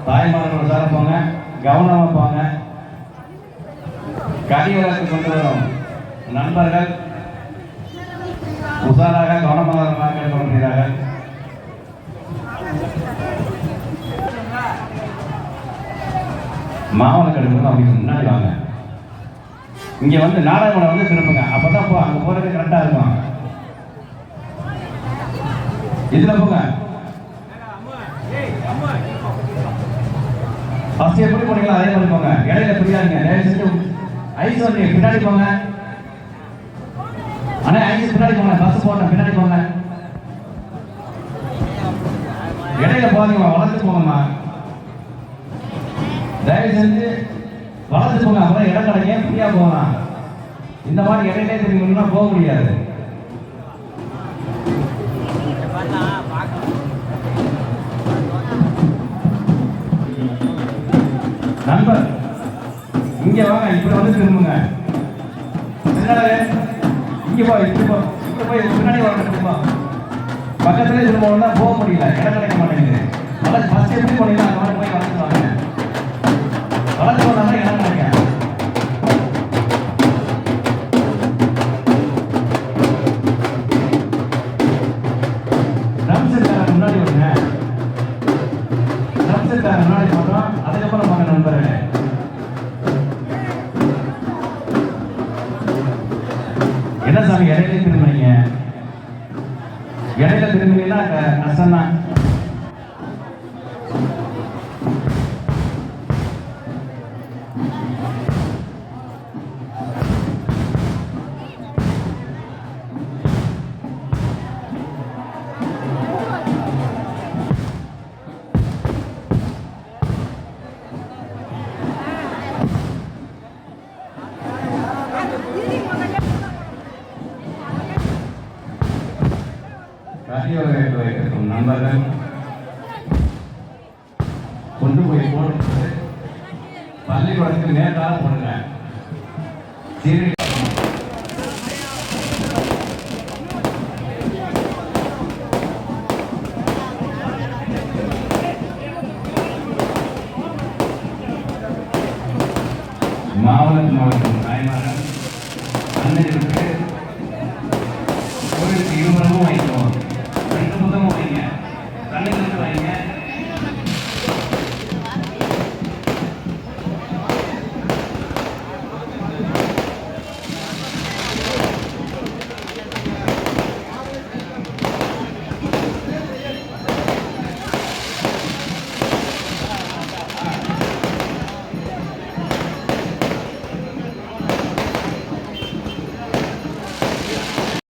தாய்மார்கள் உஷார போங்க, கவனமா போங்க. கடிவளர்த்து கொண்டு வரும் நண்பர்கள் உஷாராக கவனமாக கேட்டுக்கொள்கிறார்கள். மாவட்ட கடுப்பு அவங்க முன்னாடி வாங்க. இங்க வந்து நாடகம் வந்து திரும்புங்க. அப்பதான் அங்க போறது கரெக்டா இருக்கும். இதுல போங்க. ஃபர்ஸ்ட் எப்படி போனீங்களோ அதே மாதிரி போங்க. இடையில பிரியாதீங்க. தயவு செஞ்சு ஐஸ் வந்து பின்னாடி போங்க. அண்ணா ஐஸ் பின்னாடி போங்க. பஸ் போட்டேன் பின்னாடி போங்க. இடையில போகாதீங்கம்மா, வளர்த்து போங்கம்மா. தயவு செஞ்சு வளர்த்து போங்க. அப்புறம் இடம் கிடைக்க ஃப்ரீயா போகலாம். இந்த மாதிரி இடையிலே திரும்பினா போக முடியாது. நண்பர் இங்க வாங்க, இப்படி வந்து திரும்புங்க. இங்க போ, இப்படி போ, இப்படி போய் பின்னாடி வாங்க. திரும்ப பக்கத்துல திரும்பணும்னா போக முடியல, இடம் கிடைக்க மாட்டேங்குது. வளர்ச்சி ஃபர்ஸ்ட் எப்படி போனீங்களா அந்த மாதிரி போய் வளர்த்து வாங்க. வளர்த்து போனா இடம் கிடைக்க. ட்ரம் செட்டார முன்னாடி வருங்க. ட்ரம் செட்டார முன்னாடி போட்டோம். அதுக்கப்புறம் வாங்க நண்பர்களே. என்ன சாமி இடையில திரும்பினீங்க? இடையில திரும்பினீங்கன்னா கஷ்டம் தான். வைத்திருக்கும் நண்பர்கள் கொண்டு போய் போட்டு பள்ளிக்கூடத்துக்கு நேராக போடுங்க. மாவட்ட